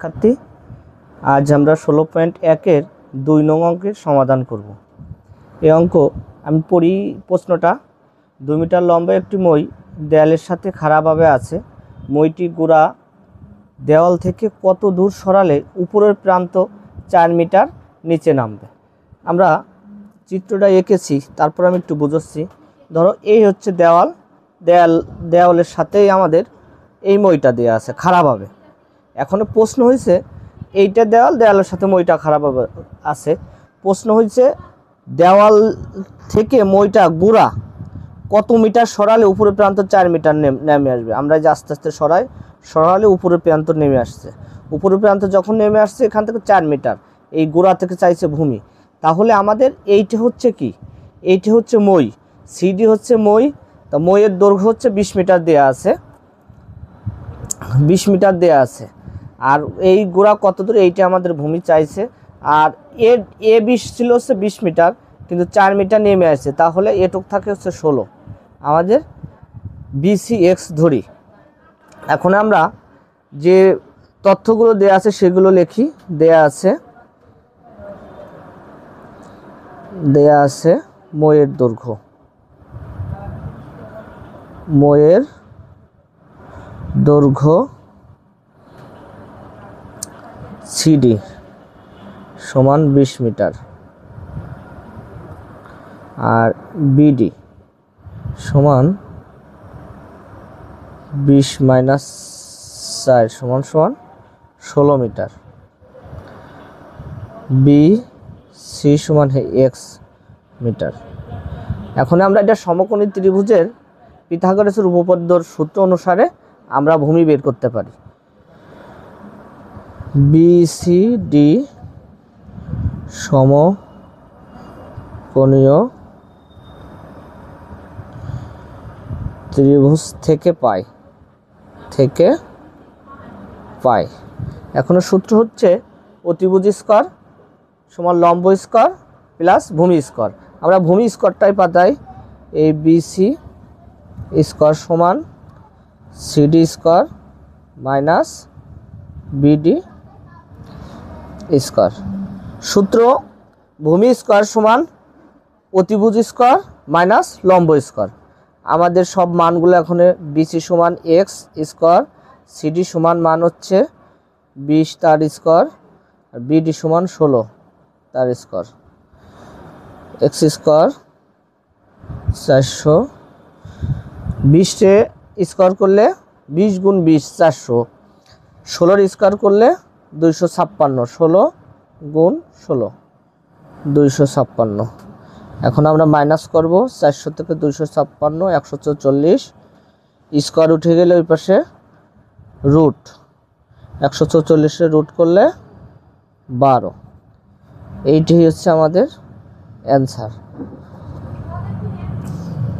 শিক্ষার্থী, আজ আমরা 16.1-এর 2 নং অঙ্কের সমাধান করব। এই অঙ্ক আমি পড়ি প্রশ্নটা। 2 মিটার লম্বা একটি মই দেয়ালের সাথে খাড়াভাবে আছে। মইটি গোড়া দেওয়াল থেকে কত দূর সরালে উপরের প্রান্ত 4 মিটার নিচে নামবে। আমরা চিত্রটা এঁকেছি, তারপর আমি একটু বুঝাচ্ছি। ধরো এই হচ্ছে দেওয়ালের সাথেই আমাদের এই মইটা দেওয়া আছে খাড়াভাবে। এখন প্রশ্ন হয়েছে এইটা দেওয়ালের সাথে মইটা খাড়াভাবে আছে। প্রশ্ন হয়েছে দেওয়াল থেকে মইটা গোড়া কত মিটার সরালে উপরের প্রান্ত 4 মিটার নেমে আসবে। আমরা যে আস্তে আস্তে সরালে উপরের প্রান্ত নেমে আসছে। উপরের প্রান্ত যখন নেমে আসছে এখান থেকে 4 মিটার, এই গোড়া থেকে চাইছে ভূমি। তাহলে আমাদের এইটা হচ্ছে কি, এইটা হচ্ছে মই, সিডি হচ্ছে মই। তা মইয়ের দৈর্ঘ্য হচ্ছে 20 মিটার দেয়া আছে, 20 মিটার দেয়া আছে। আর এই গোড়া কত দূর, এইটা আমাদের ভূমি চাইছে। আর এ 20 ছিল হচ্ছে 20 মিটার, কিন্তু 4 মিটার নেমে আসছে, তাহলে এটুক থাকে হচ্ছে 16। আমাদের BCX ধরি। এখন আমরা যে তথ্যগুলো দেয়া আছে সেগুলো লিখি। দেয়া আছে মইয়ের দৈর্ঘ্য, সিডি সমান 20 মিটার, আর বিডি সমান 20 - 4 সমান 16 মিটার। BC সমান X মিটার। এখন আমরা এটা সমকোণী ত্রিভুজের পিথাগোরাসের উপপাদ্যর সূত্র অনুসারে আমরা ভূমি বের করতে পারি। BCD সমকোণীয় ত্রিভুজ থেকে পাই। এখনো সূত্র হচ্ছে অতিভুজ স্কয়ার সমান লম্ব স্কয়ার প্লাস ভূমি স্কয়ার। আমরা ভূমি স্কয়ারটাই পাতাই। এই BC স্কয়ার সমান CD square minus BD square. সূত্র ভূমি স্কয়ার সমান অতিভুজ স্কয়ার মাইনাস লম্ব স্কয়ার। আমাদের সব মানগুলো এখন BC সমান X স্কয়ার, CD সমান মান হচ্ছে 20 তার স্কয়ার, আর BD সমান 16 তার স্কয়ার। X স্কয়ার 400, 20 স্কয়ার করলে 20 × 20 400, 16 স্কয়ার করলে 256, 16 × 16 256। এখন আমরা মাইনাস করব, 400 থেকে 256 144, স্কয়ার উঠে গেলে ওই পাশে রুট, 144 রুট করলে 12। এইটাই হচ্ছে আমাদের অ্যান্সার।